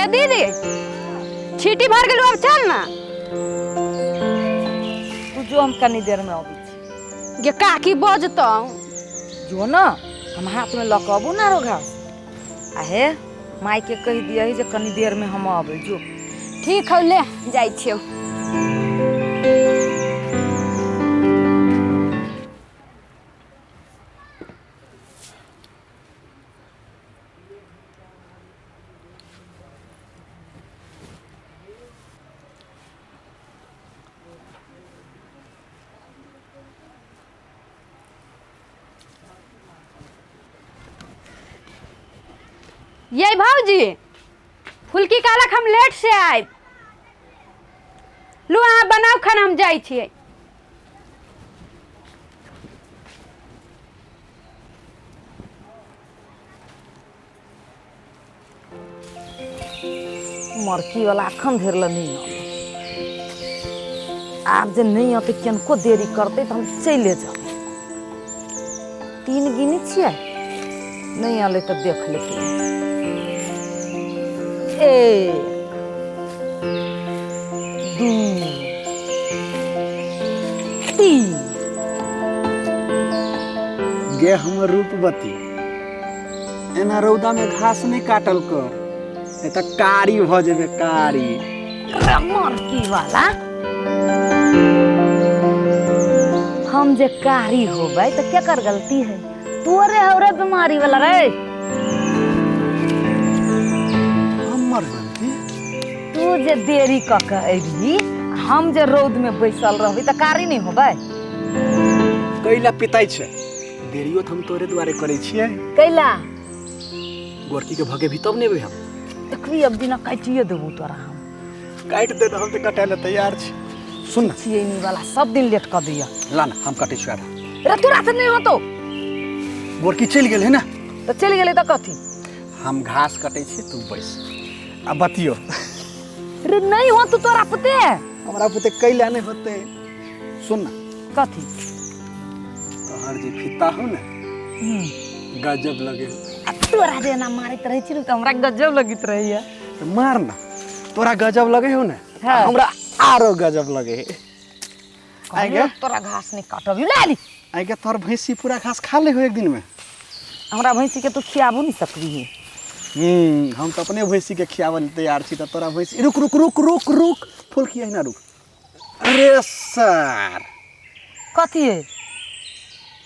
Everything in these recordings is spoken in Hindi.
दीदी छीटी भर गेलू, अब चल ना। तू जो, हम कनी देर में आबी गे काकी बजतौ जो ना, हम हाथ में लकबू ना रो घास। आहे माई के कह दिया जे कनी देर में हम आबे जो। ठीक हौ, ले जाइ छियौ। ये भाऊजी फुलकी कालक हम लेट से आए। लू अहाँ बनाओ खाना, हम जाइ छियै। मरकी वाला अखन धेर ल नहीं आब जे नहीं आते किनको देरी करते तो हम चले जाओ। 3 गिनी छियै, नहीं आले तो देख लेते। 1 2 3। गे हमर रूपवती, एना रौदा में घास नहीं काटल कर, नहीं तो कारी भ जेबे कारी। मरकी वाला हम जे कारी होबै तो क्या कर गलती है? तोरे हो रे बीमारी वाला रे। हमर गलती? तू जे देरी क के अबही, हम जे रौद में बैसल रहबी तो कारी नहीं होबै? कैला पिताई छे, देरियो तो हम तोरे द्वारे करे छियै। कैला गोरकी के भगे भी तब नेबे हम। देखबी अब दिना काटिए देबू तोरा हम। काट दे तो हम तो कटे ले तैयार छी। सुन ना, छियैनी वाला सब दिन लेट कर दिया। ला ना, हम कटे छियै। रे तोरा से नहीं होतो। गोरकी चल गेल है ना, तो चल गेले तो कथी? हम घास कटे छी, तू बैस। अब बतियो। रे नहीं हो तू तोरा पते हमरा पुते कैला नहीं होते। सुन ना, कथी? तोहर जे फिता हो ना, गजब लगे। तोरा जेना मारित रहे छी तो हमरा गजब लगित रहैया। तो मार ना, तोरा गजब लगे हो ना, हाँ। हमरा आरो गजब लगे। आगे तोरा घास नहीं काटबी ले ली। आगे तोर भैंसी पूरा घास खा ले हो एक दिन में। हमरा भैंसी के तू खियाबू नहीं सकबी है। हम तो अपने भैंसी के खियावल तैयार छी। तो तोरा भैंसी रुक रुक रुक रुक रुक, फुल किया ना रुक। अरे सर, कथी है?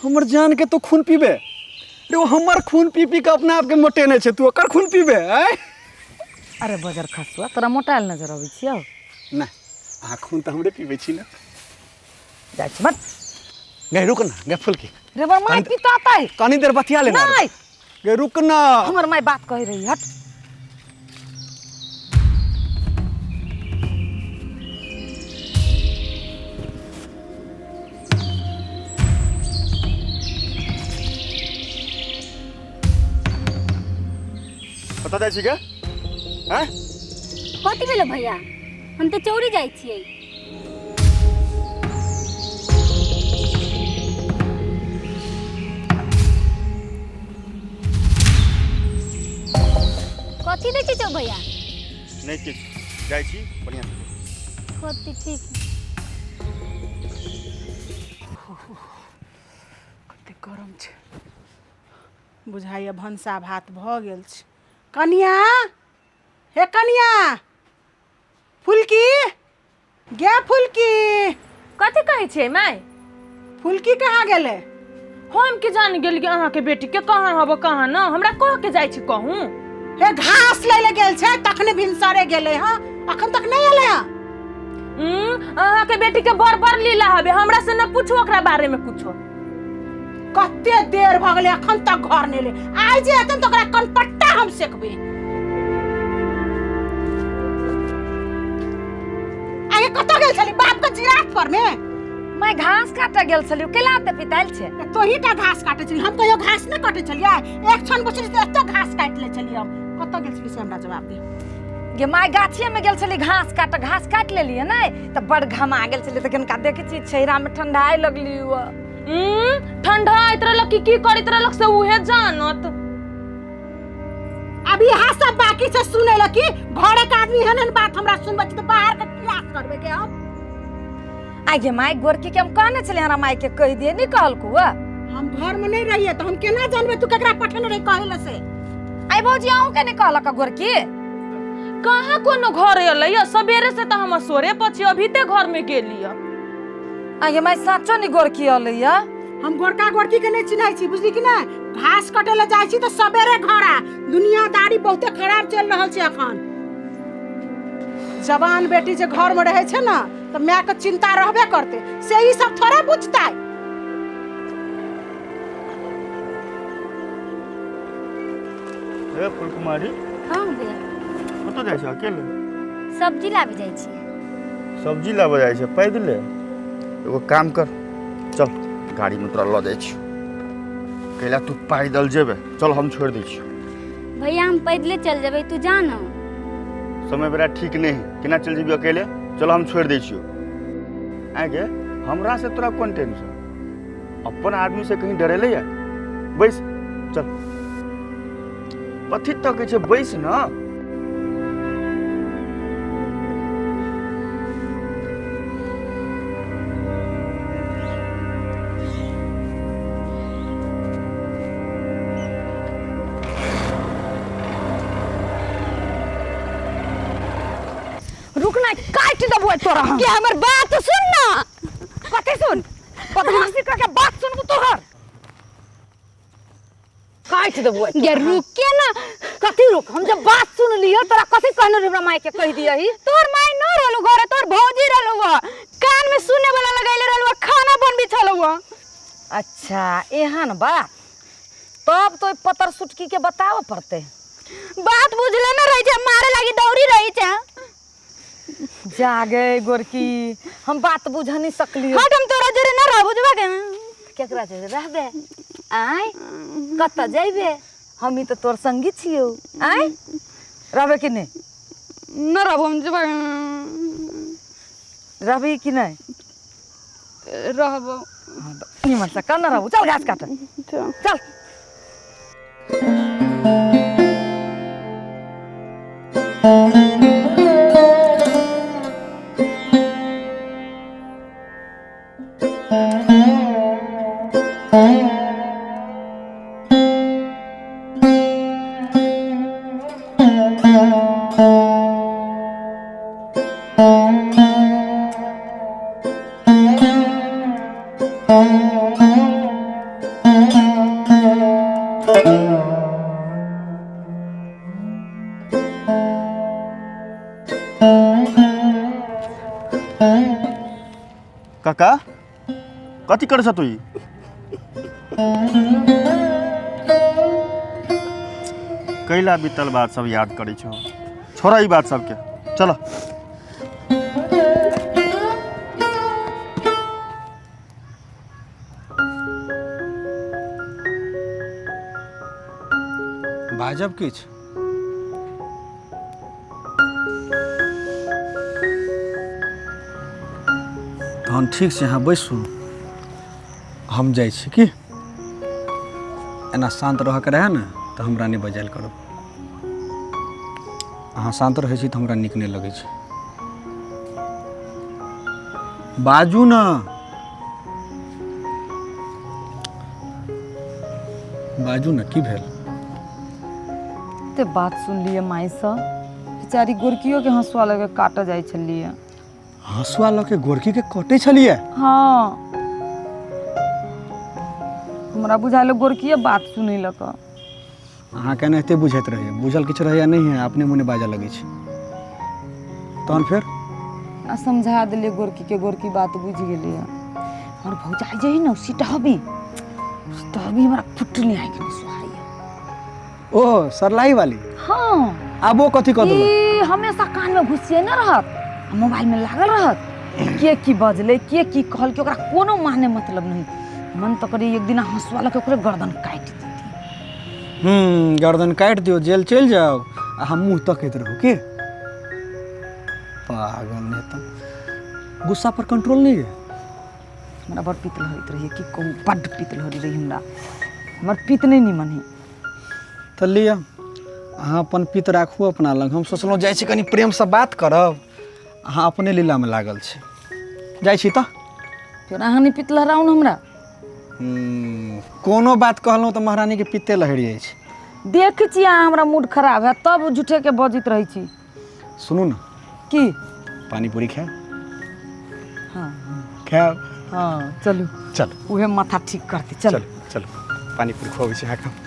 हमर जान के तो खून पीबे रे? वो हमर खून पी पी के अपने आप के मोटेने छे, तू ओकर खून पीबे? अरे बजर खसुआ, तोरा मोटाइल नजर आबै छियौ ना, आ खून तो हमरे पीबे छी ना। जाइ छी मत। गे रुक ना, गे फुल की रे बर माई पिता ताई कनी देर बतिया लेना। नहीं, गे रुक ना, हमर माई बात कह रही। हट। पता जाय छी के? हैं? कथी भेलो भैया? हम तो चौरी जाइ छियै। कथी देखी छौ भैया? नहीं किछ, जाय छी बढ़िया से। कथी ठीक? कते गरम छै, बुझाइए भनसा भात भ गेल छै। कनिया, हे कनिया, फुलकी, गे फुलकी। कथी कहै छियै माय? फुलकी कहाँ गेले? हम के जान गेल कि अहाँ के बेटी के कहाँ हबो कहाँ न, हमरा कह के जाइ छी कहूँ। हे घास ले ले गेल छै, तखने भिनसरे गेले हां, अखन तक नहीं एले हां। अहाँ के बेटी के बड़ बड़ लीला हबे, हमरा से न पूछो ओकरा बारे में कुछो। कते देर भ गेले अखन तक घर नहीं ले। आइ जे एतन तो ओकरा कनपट्टा हम सेकबे। ये कत गेल छली बाप के जिराफ पर में मैं घास काटे गेल छलियो केलाते पिताइल छे तो ही टा घास काटे छली हम कहियो घास न काटे छलिया एक क्षण बचली त एतो घास काट ले छली हम कत गेल छली से हमरा जवाब दे गे माय गाछिए में गेल छली घास काट लेलिए नै त बड़ घमा गेल छली त कनका देखे छी छेरा में ठंडाई लगली हुआ ठंडा इतरा लग की करी तरह लग से उहे जानत अभी यहाँ सब बाकी से सुने लगी घरे का आदमी है ना बात हमरा सुनबे त बाहर के क्लास करबे के अब आगे माय गोरकी के हम कहने छले हमरा माय के कह दिए नहीं कहल को हम घर में नहीं रहिए तो हम केना जानबे तू केकरा पठन रे कहले से आई भौजी आऊ के नहीं कहल का गोरकी कहाँ कोनो घर अलै सबेरे से तो हम सोरे पछी अभी ते घर में गेलिया आगे माय साचो नहीं गोरकी अलै हम गोरका गोरकी के नहीं चिन्है छी बुझली कि ना घास कटे ले जाय छी तो सबेरे घर आ दुनियादारी बहुते खराब चल रहल छै अखन जवान बेटी जे घर में रहे छै ना तो माय के चिंता रहबे करते से ई सब थोड़े बुझतै ए फुलकुमारी हाँ भैया कत जाइ छ अकेले सब्जी लाबे जाइ छी सब्जी लाबे जाइ छ पैदले एगो काम कर चल गाड़ी में तोरा ल जाइ छी कैला तू पैदल जेबे चल हम छोड़ दै छी भैया हम पैदले चल जेबै तू जा ना समय बड़ा ठीक नहीं केना चल जेबी अकेले चल हम छोड़ दै छी आगे हमरा से तोरा कोन टेंशन अपन आदमी से कहीं डरेले या बैस चल कथी तक छै बैस ना रुकना काट देबो तोरा हम के हमर बात सुन ना कथी सुन बदमाशी करके बात सुनबो तोहर काट देबो ये रुक के ना कथी रुक हम जब बात सुन लियो तोरा कथी कहने रे हमरा माय के कह दियही तोर माय न रहलो घरे तोर भौजी रहलो कान में सुने वाला लगाइले रहलो खाना बनबी छलो अच्छा एहन बात तब तो पतर सुटकी के बताव पड़ते बात बुझले न रही छै मारे लागी दौड़ी रही छै जागे गोरकी हम बात बुझ नहीं सकली हट हम तोरा जरे न रह बुझबा के केकरा जरे रहबे आय कत जइबे हम ही तो तोर संगी छियो आय रहबे कि नहीं न रहब हम जबा रहबे कि नहीं रहब निमन से कन रहबो चल घास काट चल काका कथी कर तू कैला बीतल बात सब याद करी छो छोड़ा ई बात सबके चलो बाजब किछ तहन ठीक से यहाँ बैसू हम जाइ छी की एना शांत रहके रहे ने तो हमरा नहीं बजायल करो अहाँ शांत रहै छी तो हमरा नीक नहीं लगै छै बाजू ना बाजू ना की भेल ते बात सुन लिए माई से बेचारी गोरकियो के हंसुआ लगे काट जाय छलिए हंसुआ लऽ के गोरकी के कटे छलिए हाँ हमरा बुझाइल गोरकिए बात सुनै लक अहाँ केना एते बुझैत रहिए बुझल किछु रहैया नहीं है अपने मुने बाजा लगै छै तहन फिर आ समझा दिलिए गोरकी के गोरकी बात बुझ गेलिए और भौजाई जे है ना सीटहबी हमरा फुटनी आइ के सुहाइए ओ सरलाई वाली हाँ अब वो कथी कह दो हमेशा कान में घुसिए न रहत मोबाइल में लागल रहत के की बजले के की कहल के ओकरा कोनो माने मतलब नहीं। मन तो करे एक दिन हंसवाला के ओकरे गर्दन काट देती। गर्दन काट दियो, जेल चल जाओ आ हम मुँह तकैत रहू के पागल ने तो गुस्सा पर कंट्रोल नहीं है। हमरा बड़ पित लहरित रही कि कहूँ बड्ड पित लहरी रही हमरा। हमर पित नहीं निमन है। तो लिया अहाँ अपन पित राखू अपना लग। हम सोचलहुँ जाइ छी कनि प्रेमसँ बात करब, अहाँ अपने लीलामे लागल छी। जाइ छी तऽ फिर अहाँ नहीं पित लहराउ न हमरा। कोनो बात कहलहुँ तऽ महारानीके पित्ते लहरि जाइ छै। देख छी अहाँ हमरा मूड खराब है तब झूठे के बजित रही छी। सुनू ने की पानी पूरी खाएब? हाँ खाएब? हाँ चलू चलो उहे माथा ठीक करते चल। चलो चलो पानी पूरी खुआबै छी अहाँके।